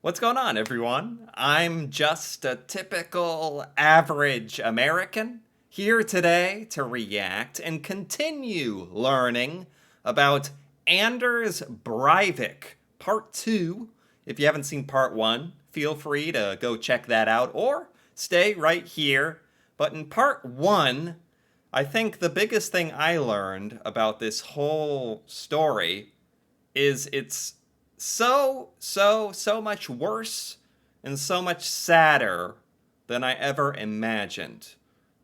What's going on, everyone? I'm just a typical average American here today to react and continue learning about Anders Breivik, Part 2. If you haven't seen Part 1, feel free to go check that out or stay right here. But in Part 1, I think the biggest thing I learned about this whole story is it's so much worse and so much sadder than I ever imagined.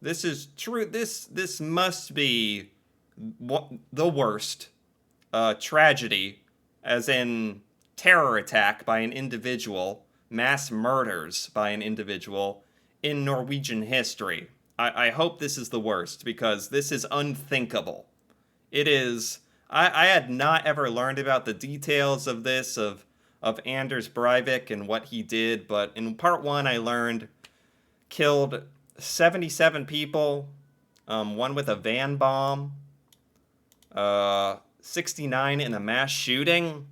This is true. This must be the worst tragedy, as in terror attack by an individual, mass murders by an individual in Norwegian history. I hope this is the worst because this is unthinkable. It is. I had not ever learned about the details of this, of Anders Breivik and what he did, but in part one, I learned killed 77 people, one with a van bomb, 69 in a mass shooting.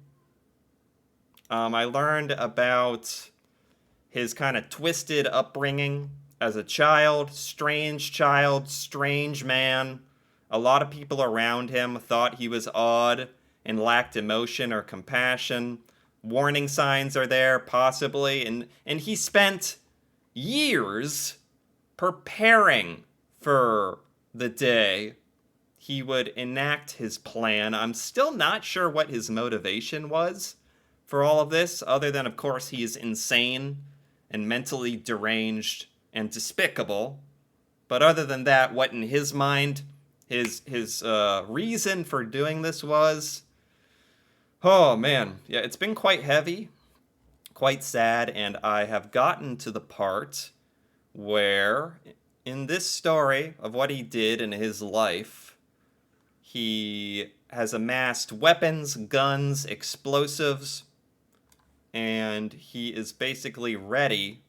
I learned about his kind of twisted upbringing as a child, strange man. A lot of people around him thought he was odd and lacked emotion or compassion. Warning signs are there, possibly, and he spent years preparing for the day he would enact his plan. I'm still not sure what his motivation was for all of this, other than, of course, he is insane and mentally deranged and despicable. But other than that, what in his mind his reason for doing this was, oh man, yeah, it's been quite heavy, quite sad, and I have gotten to the part where in this story of what he did in his life, he has amassed weapons, guns, explosives, and he is basically ready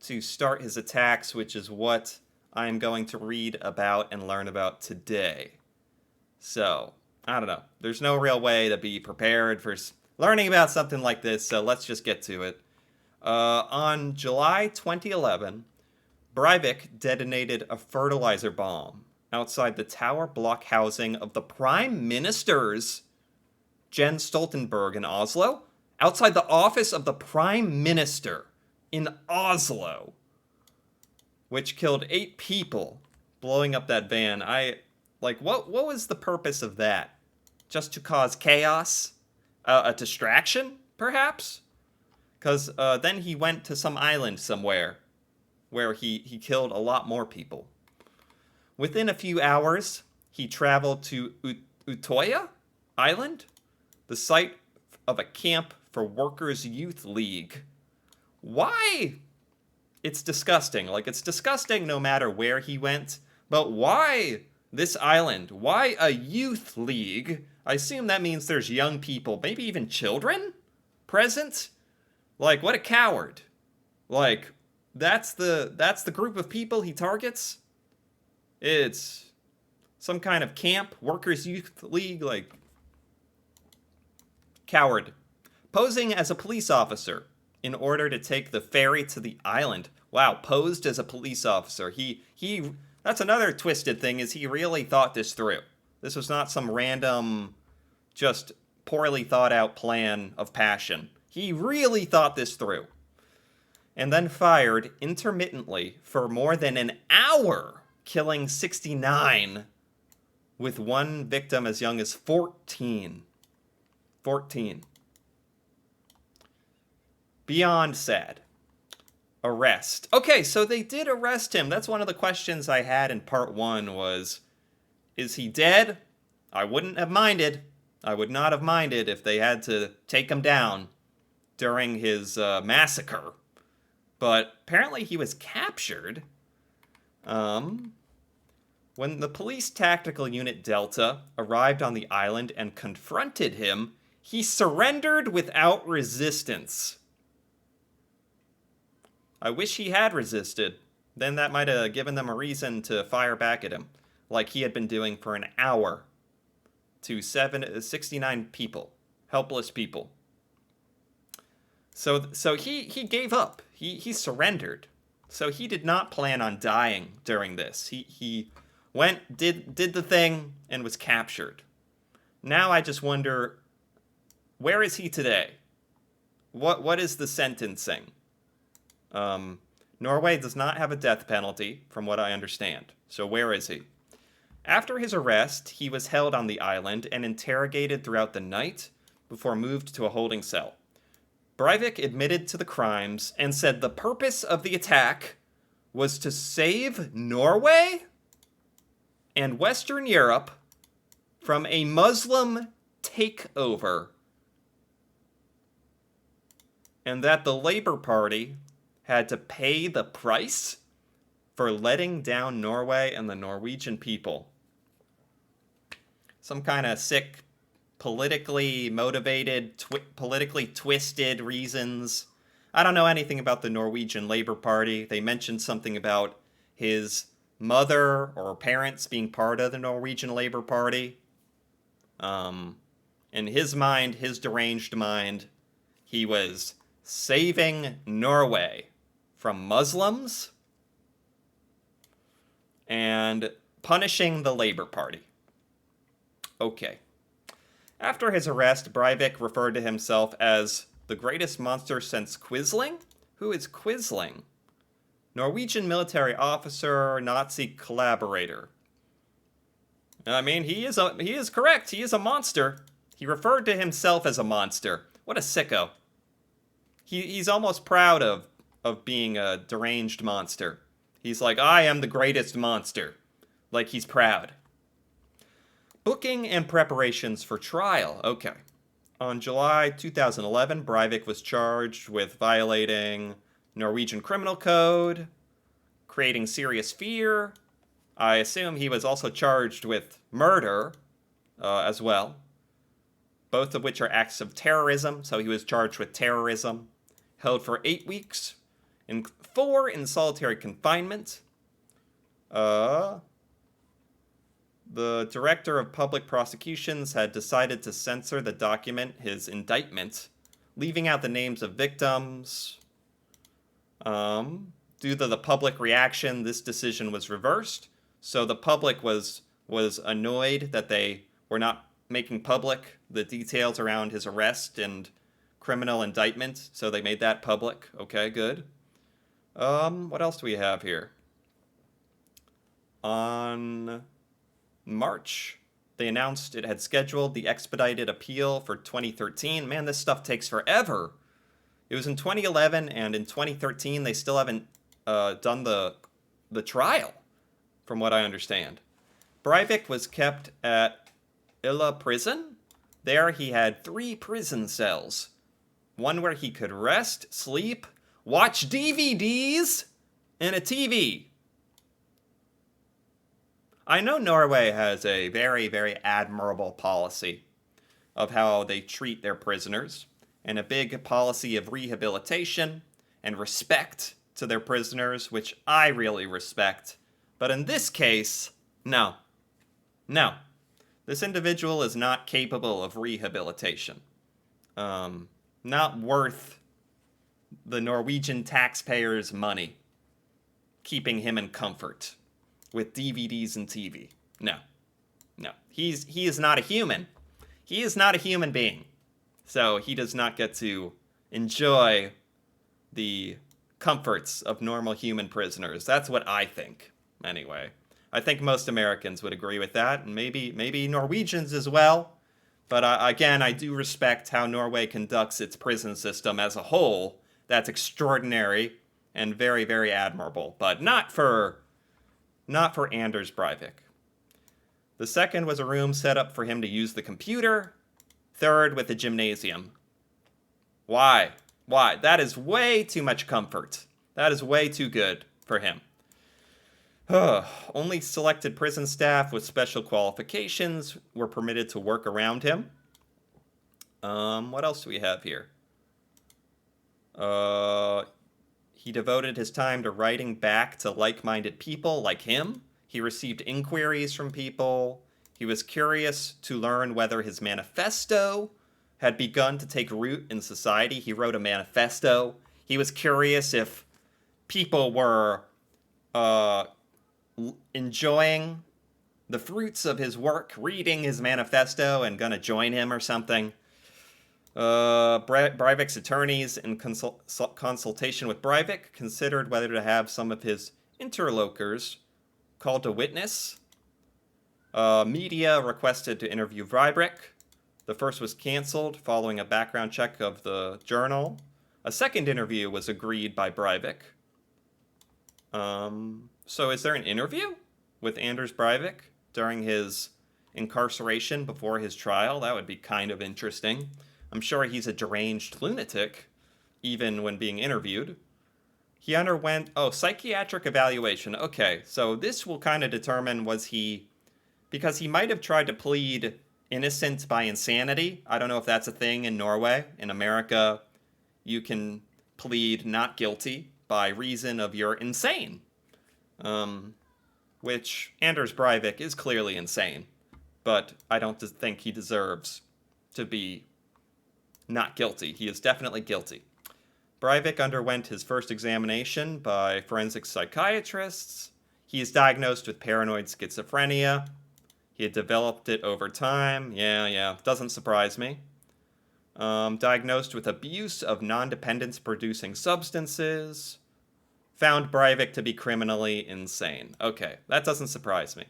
to start his attacks, which is what I'm going to read about and learn about today. So, I don't know. There's no real way to be prepared for learning about something like this, so let's just get to it. On July 2011, Breivik detonated a fertilizer bomb outside the tower block housing of the Prime Minister's Jens Stoltenberg in Oslo, outside the office of the Prime Minister in Oslo, which killed 8 people, blowing up that van. What was the purpose of that? Just to cause chaos? A distraction, perhaps? Because then he went to some island somewhere where he killed a lot more people. Within a few hours, he traveled to Utoya Island, the site of a camp for Workers' Youth League. Why? It's disgusting. It's disgusting no matter where he went. But why this island? Why a youth league? I assume that means there's young people, maybe even children, present. What a coward. That's the group of people he targets. It's some kind of camp, Workers' Youth League, coward. Posing as a police officer in order to take the ferry to the island. Wow, posed as a police officer. He that's another twisted thing, is he really thought this through. This was not some random, just poorly thought out plan of passion. He really thought this through. And then fired intermittently for more than an hour, killing 69, with one victim as young as 14. 14. Beyond sad. Arrest. Okay, so they did arrest him. That's one of the questions I had in part one was, is he dead? I wouldn't have minded. I would not have minded if they had to take him down during his massacre. But apparently he was captured. When the police tactical unit Delta arrived on the island and confronted him, he surrendered without resistance. I wish he had resisted. Then that might have given them a reason to fire back at him, like he had been doing for an hour to 69 people, helpless people. So he gave up. He surrendered. So he did not plan on dying during this. He went, did the thing, and was captured. Now I just wonder, where is he today? What is the sentencing? Norway does not have a death penalty, from what I understand. So where is he? After his arrest, he was held on the island and interrogated throughout the night before moved to a holding cell. Breivik admitted to the crimes and said the purpose of the attack was to save Norway and Western Europe from a Muslim takeover, and that the Labour Party had to pay the price for letting down Norway and the Norwegian people. Some kind of sick, politically motivated, politically twisted reasons. I don't know anything about the Norwegian Labour Party. They mentioned something about his mother or parents being part of the Norwegian Labour Party. In his mind, his deranged mind, he was saving Norway from Muslims and punishing the Labour Party. Okay. After his arrest, Breivik referred to himself as the greatest monster since Quisling? Who is Quisling? Norwegian military officer, Nazi collaborator. I mean, he is correct. He is a monster. He referred to himself as a monster. What a sicko. He's almost proud of being a deranged monster. He's like, I am the greatest monster. Like he's proud. Booking and preparations for trial. Okay. On July 2011, Breivik was charged with violating Norwegian criminal code, creating serious fear. I assume he was also charged with murder as well, both of which are acts of terrorism. So he was charged with terrorism, held for 8 weeks, and 4 in solitary confinement. The director of public prosecutions had decided to censor the document, his indictment, leaving out the names of victims. Due to the public reaction, this decision was reversed. So the public was annoyed that they were not making public the details around his arrest and criminal indictment. So they made that public. Okay, good. What else do we have here? On March, they announced it had scheduled the expedited appeal for 2013. Man, this stuff takes forever. It was in 2011, and in 2013, they still haven't done the trial, from what I understand. Breivik was kept at Illa prison. There he had 3 prison cells. One where he could rest, sleep, watch DVDs, and a TV. I know Norway has a very, very admirable policy of how they treat their prisoners, and a big policy of rehabilitation and respect to their prisoners, which I really respect. But in this case, no. No. This individual is not capable of rehabilitation. Not worth the Norwegian taxpayers' money, keeping him in comfort with DVDs and TV. No. He is not a human. He is not a human being. So he does not get to enjoy the comforts of normal human prisoners. That's what I think, anyway. I think most Americans would agree with that, and maybe Norwegians as well. But again, I do respect how Norway conducts its prison system as a whole. That's extraordinary and very, very admirable, but not for Anders Breivik. The second was a room set up for him to use the computer. Third, with a gymnasium. Why? That is way too much comfort. That is way too good for him. Only selected prison staff with special qualifications were permitted to work around him. What else do we have here? He devoted his time to writing back to like-minded people like him. He received inquiries from people. He was curious to learn whether his manifesto had begun to take root in society. He wrote a manifesto. He was curious if people were uh, enjoying the fruits of his work, reading his manifesto, and gonna join him or something. Breivik's attorneys, in consultation with Breivik, considered whether to have some of his interlocutors called to witness. Media requested to interview Breivik. The first was canceled following a background check of the journal. A second interview was agreed by Breivik. So is there an interview with Anders Breivik during his incarceration before his trial? That would be kind of interesting. I'm sure he's a deranged lunatic, even when being interviewed. He underwent, psychiatric evaluation. Okay, so this will kind of determine because he might have tried to plead innocent by insanity. I don't know if that's a thing in Norway. In America, you can plead not guilty by reason of you're insane. Which Anders Breivik is clearly insane, but I don't think he deserves to be not guilty. He is definitely guilty. Breivik underwent his first examination by forensic psychiatrists. He is diagnosed with paranoid schizophrenia. He had developed it over time. Yeah, doesn't surprise me. Diagnosed with abuse of non-dependence producing substances. Found Breivik to be criminally insane. Okay, that doesn't surprise me.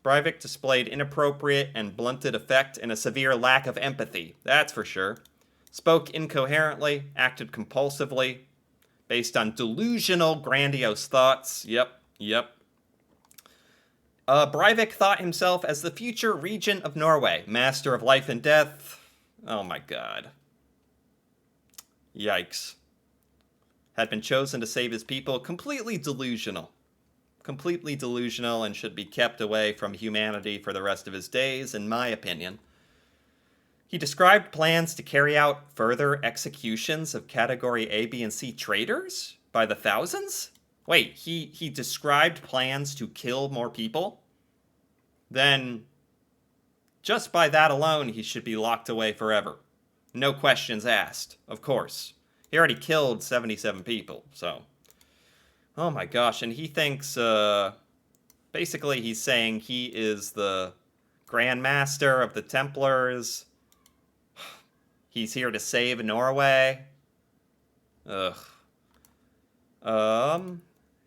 Breivik displayed inappropriate and blunted affect and a severe lack of empathy. That's for sure. Spoke incoherently, acted compulsively, based on delusional, grandiose thoughts. Yep. Breivik thought himself as the future regent of Norway, master of life and death. Oh my god. Yikes. Had been chosen to save his people. Completely delusional, and should be kept away from humanity for the rest of his days, in my opinion. He described plans to carry out further executions of Category A, B, and C traitors by the thousands? Wait, he described plans to kill more people? Then, just by that alone, he should be locked away forever. No questions asked, of course. He already killed 77 people, so... Oh my gosh, and he thinks, basically he's saying he is the Grand Master of the Templars. He's here to save Norway. Ugh.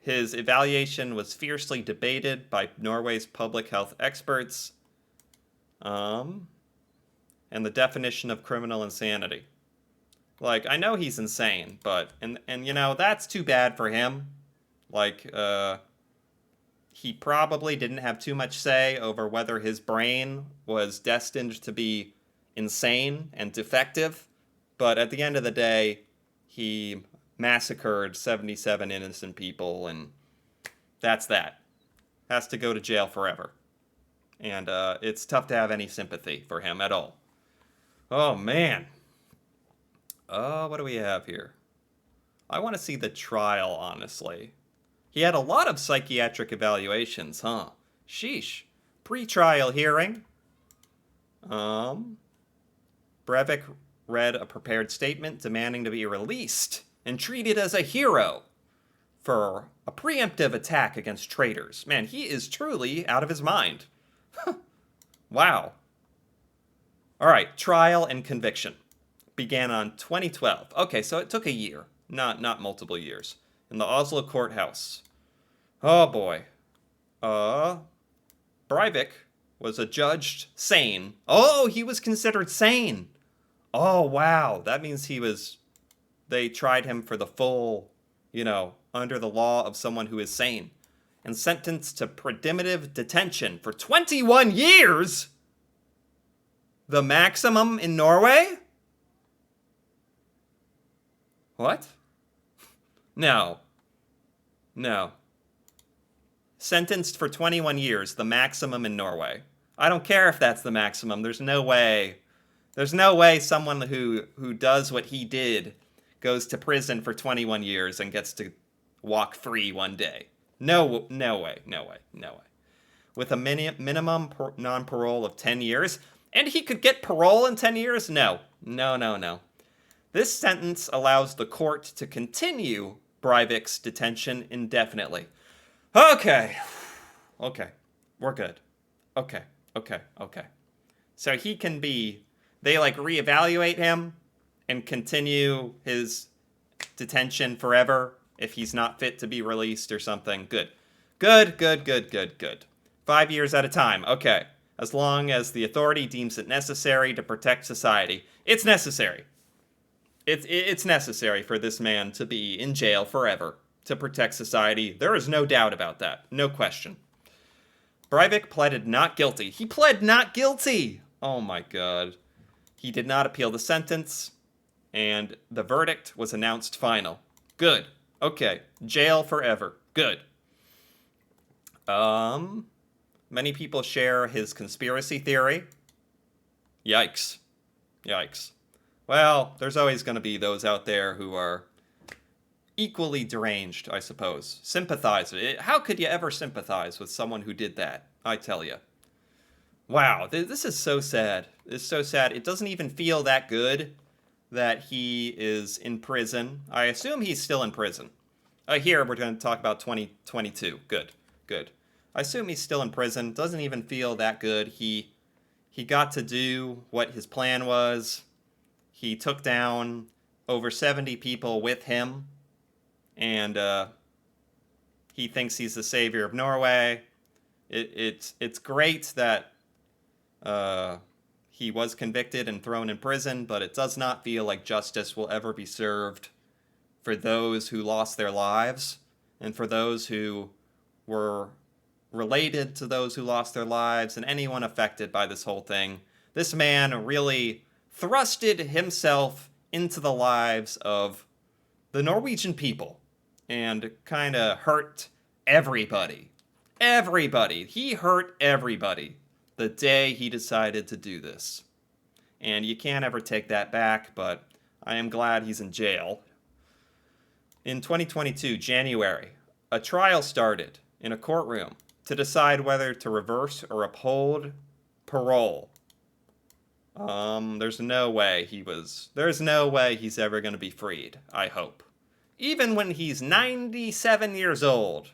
His evaluation was fiercely debated by Norway's public health experts. And the definition of criminal insanity. Like, I know he's insane, but, and you know, that's too bad for him. Like, he probably didn't have too much say over whether his brain was destined to be insane and defective, but at the end of the day, he massacred 77 innocent people, and that's that. Has to go to jail forever. And it's tough to have any sympathy for him at all. Oh, man. What do we have here? I want to see the trial, honestly. He had a lot of psychiatric evaluations, huh? Sheesh. Pre-trial hearing. Breivik read a prepared statement demanding to be released and treated as a hero for a preemptive attack against traitors. Man, he is truly out of his mind. Wow. All right, trial and conviction. Began on 2012. Okay, so it took a year, not multiple years, in the Oslo courthouse. Oh boy. Breivik was adjudged sane. Oh, he was considered sane. Oh, wow. That means they tried him for the full, under the law of someone who is sane. And sentenced to preventive detention for 21 years? The maximum in Norway? What? No. Sentenced for 21 years, the maximum in Norway. I don't care if that's the maximum. There's no way someone who does what he did goes to prison for 21 years and gets to walk free one day. No way. With a minimum non-parole of 10 years. And he could get parole in 10 years? No. No, no, no. This sentence allows the court to continue Breivik's detention indefinitely. Okay. Okay. We're good. Okay. Okay. Okay. So he can be... They, like, reevaluate him and continue his detention forever if he's not fit to be released or something. Good. Good, good, good, good, good. 5 years at a time. Okay. As long as the authority deems it necessary to protect society. It's necessary. It's necessary for this man to be in jail forever to protect society. There is no doubt about that. No question. Breivik pleaded not guilty. He pled not guilty! Oh my god. He did not appeal the sentence, and the verdict was announced final. Good. Okay. Jail forever. Good. Many people share his conspiracy theory. Yikes. Yikes. Well, there's always going to be those out there who are equally deranged, I suppose. Sympathize. How could you ever sympathize with someone who did that? I tell you. Wow, this is so sad. It's so sad. It doesn't even feel that good that he is in prison. I assume he's still in prison. Here, we're going to talk about 2022. Good, good. I assume he's still in prison. Doesn't even feel that good. He got to do what his plan was. He took down over 70 people with him. And he thinks he's the savior of Norway. It's great that he was convicted and thrown in prison, but it does not feel like justice will ever be served for those who lost their lives and for those who were related to those who lost their lives and anyone affected by this whole thing. This man really thrusted himself into the lives of the Norwegian people and kind of hurt everybody. Everybody. He hurt everybody the day he decided to do this. And you can't ever take that back, but I am glad he's in jail. In 2022, January, a trial started in a courtroom to decide whether to reverse or uphold parole. There's no way he's ever going to be freed, I hope. Even when he's 97 years old,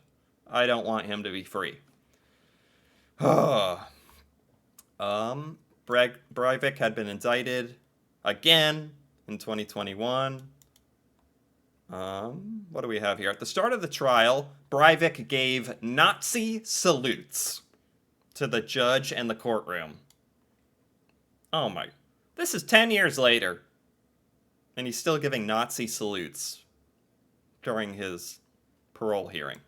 I don't want him to be free. Breivik had been indicted again in 2021. What do we have here? At the start of the trial, Breivik gave Nazi salutes to the judge and the courtroom. Oh my... This is 10 years later, and he's still giving Nazi salutes during his parole hearing.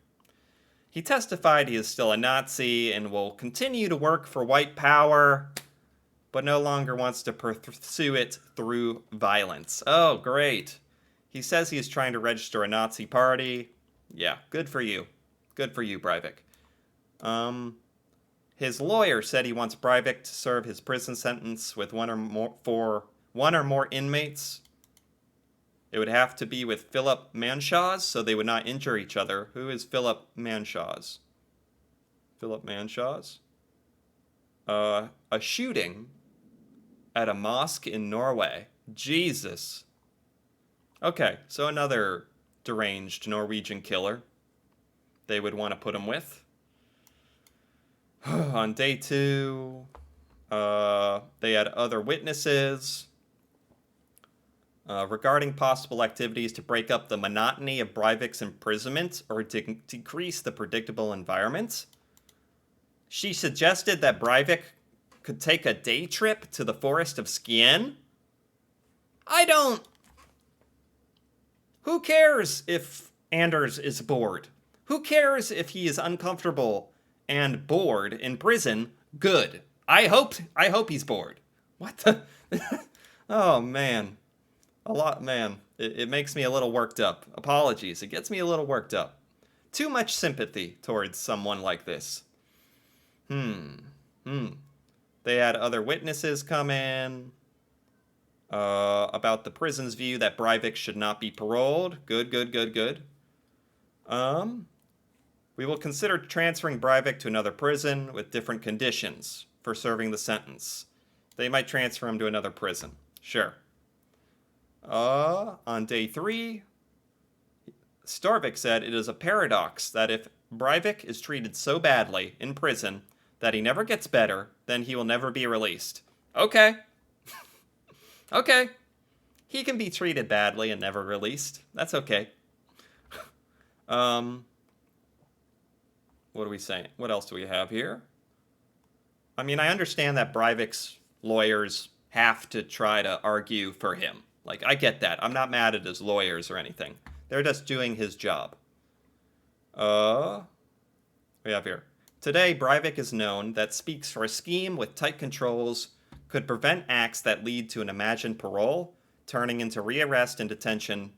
He testified he is still a Nazi and will continue to work for white power, but no longer wants to pursue it through violence. Oh, great. He says he is trying to register a Nazi party. Yeah, good for you. Good for you, Breivik. His lawyer said he wants Breivik to serve his prison sentence with one or more inmates. It would have to be with Philip Manshaws, so they would not injure each other. Who is Philip Manshaws? Philip Manshaws? A shooting at a mosque in Norway. Jesus. Okay, so another deranged Norwegian killer they would want to put him with. On day 2, they had other witnesses regarding possible activities to break up the monotony of Breivik's imprisonment or to decrease the predictable environment. She suggested that Breivik could take a day trip to the forest of Skien. Who cares if Anders is bored? Who cares if he is uncomfortable and bored in prison? Good. I hope he's bored. What the? Oh, man. It makes me a little worked up. Apologies. It gets me a little worked up. Too much sympathy towards someone like this. They had other witnesses come in about the prison's view that Breivik should not be paroled. Good. We will consider transferring Breivik to another prison with different conditions for serving the sentence. They might transfer him to another prison. Sure. On day 3, Starvik said it is a paradox that if Breivik is treated so badly in prison that he never gets better, then he will never be released. Okay. Okay. He can be treated badly and never released. That's okay. What are we saying? What else do we have here? I mean, I understand that Breivik's lawyers have to try to argue for him. Like, I get that. I'm not mad at his lawyers or anything. They're just doing his job. We have here. Today, Breivik is known that speaks for a scheme with tight controls could prevent acts that lead to an imagined parole, turning into rearrest and detention.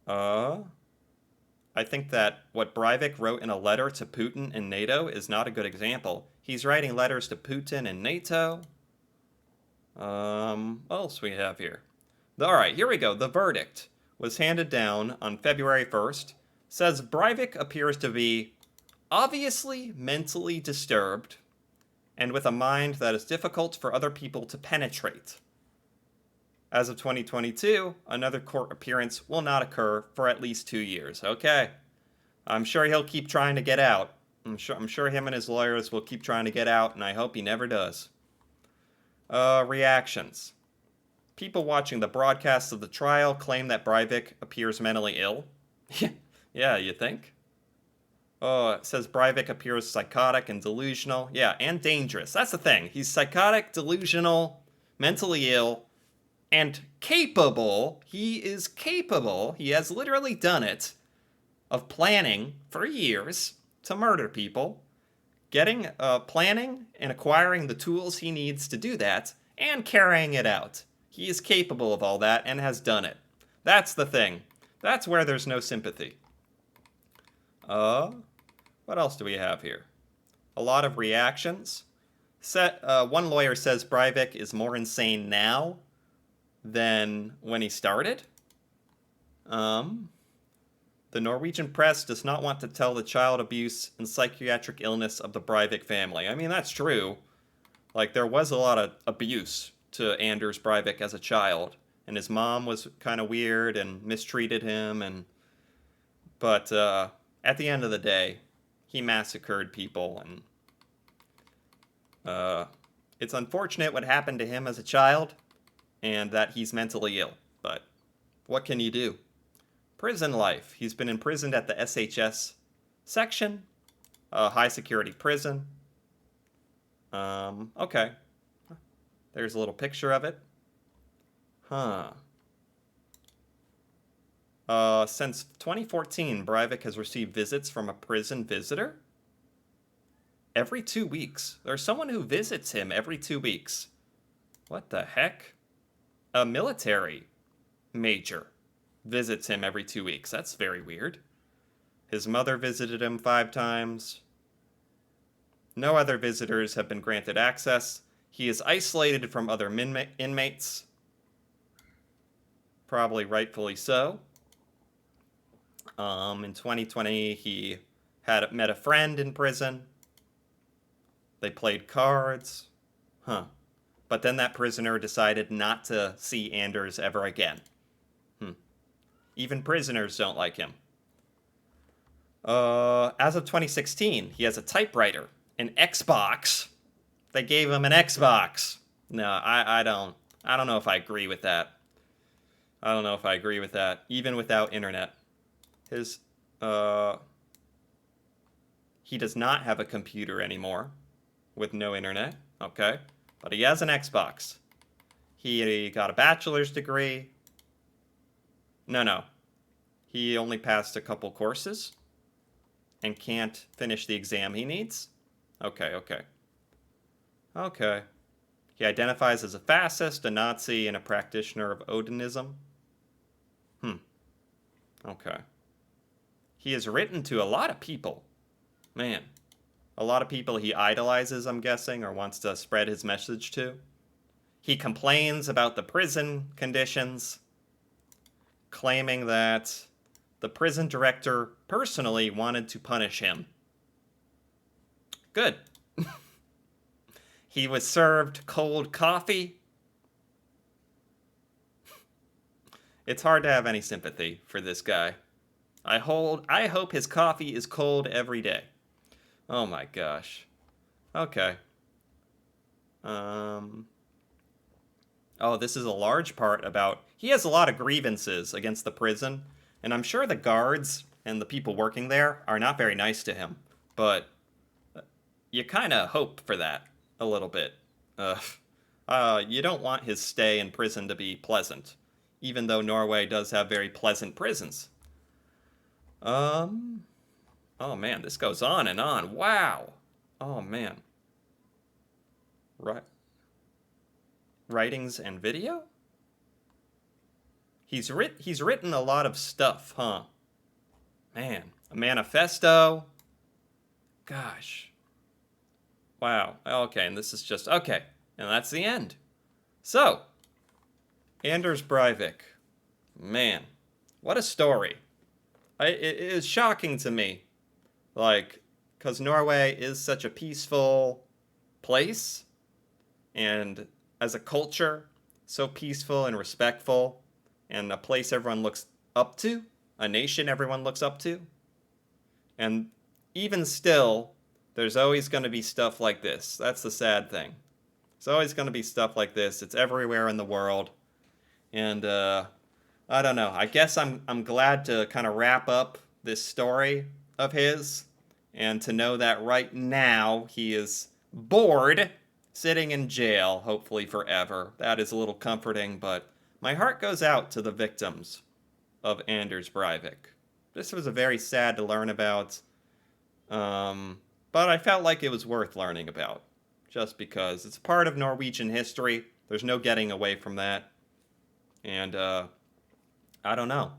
I think that what Breivik wrote in a letter to Putin and NATO is not a good example. He's writing letters to Putin and NATO. What else we have here? All right, here we go. The verdict was handed down on February 1st. Says Breivik appears to be obviously mentally disturbed and with a mind that is difficult for other people to penetrate. As of 2022, another court appearance will not occur for at least 2 years. Okay. I'm sure he'll keep trying to get out. I'm sure him and his lawyers will keep trying to get out, and I hope he never does. Reactions. People watching the broadcasts of the trial claim that Breivik appears mentally ill. Yeah, you think? It says Breivik appears psychotic and delusional. Yeah, and dangerous. That's the thing. He's psychotic, delusional, mentally ill, and capable. He is capable. He has literally done it. Of planning for years to murder people, planning and acquiring the tools he needs to do that, and carrying it out. He is capable of all that and has done it. That's the thing. That's where there's no sympathy. What else do we have here? A lot of reactions. One lawyer says Breivik is more insane now than when he started. The Norwegian press does not want to tell the child abuse and psychiatric illness of the Breivik family. I mean, that's true. Like, there was a lot of abuse to Anders Breivik as a child, and his mom was kind of weird and mistreated him, but at the end of the day, he massacred people, and it's unfortunate what happened to him as a child, and that he's mentally ill, but what can you do? Prison life. He's been imprisoned at the SHS section, a high security prison. Okay. There's a little picture of it. Since 2014, Breivik has received visits from a prison visitor every 2 weeks. There's someone who visits him every 2 weeks. What the heck? A military major visits him every 2 weeks. That's very weird. His mother visited him 5 times. No other visitors have been granted access. He is isolated from other inmates. Probably rightfully so. In 2020, he had met a friend in prison. They played cards. But then that prisoner decided not to see Anders ever again. Even prisoners don't like him. As of 2016, he has a typewriter, an Xbox. They gave him an Xbox. No, I don't know if I agree with that. I don't know if I agree with that, even without internet. He does not have a computer anymore with no internet, okay? But he has an Xbox. He got a bachelor's degree. No. He only passed a couple courses and can't finish the exam he needs. Okay. He identifies as a fascist, a Nazi, and a practitioner of Odinism. Okay. He has written to a lot of people. Man. A lot of people he idolizes, I'm guessing, or wants to spread his message to. He complains about the prison conditions, claiming that the prison director personally wanted to punish him. Good. He was served cold coffee. It's hard to have any sympathy for this guy. I hope his coffee is cold every day. Oh my gosh. Okay. Um Oh, this is a large part about he has a lot of grievances against the prison, and I'm sure the guards and the people working there are not very nice to him. But you kind of hope for that a little bit. Uh, you don't want his stay in prison to be pleasant, even though Norway does have very pleasant prisons. Um, oh man, this goes on and on. Wow. Oh man. Right. Writings and video? He's written a lot of stuff, huh? Man, a manifesto. Gosh. Wow. Okay, and this is just okay, and that's the end. So, Anders Breivik. Man, what a story. It is shocking to me, like, because Norway is such a peaceful place, and as a culture, so peaceful and respectful, and a place everyone looks up to, a nation everyone looks up to. And even still, there's always going to be stuff like this. That's the sad thing. There's always going to be stuff like this. It's everywhere in the world. And I don't know. I guess I'm glad to kind of wrap up this story of his, and to know that right now he is bored, sitting in jail, hopefully forever. That is a little comforting, but my heart goes out to the victims of Anders Breivik. This was a very sad to learn about, but I felt like it was worth learning about, just because it's part of Norwegian history. There's no getting away from that. And I don't know.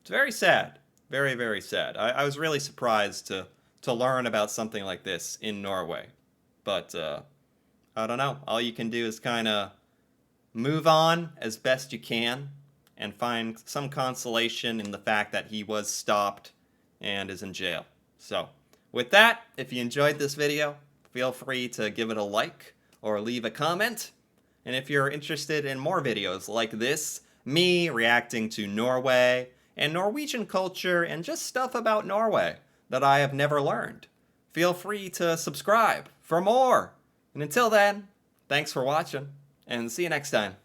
It's very sad. Very, very sad. I was really surprised to learn about something like this in Norway. But I don't know. All you can do is kind of move on as best you can and find some consolation in the fact that he was stopped and is in jail. So, with that, if you enjoyed this video, feel free to give it a like or leave a comment. And if you're interested in more videos like this, me reacting to Norway and Norwegian culture and just stuff about Norway that I have never learned, feel free to subscribe for more. And until then, thanks for watching, and see you next time.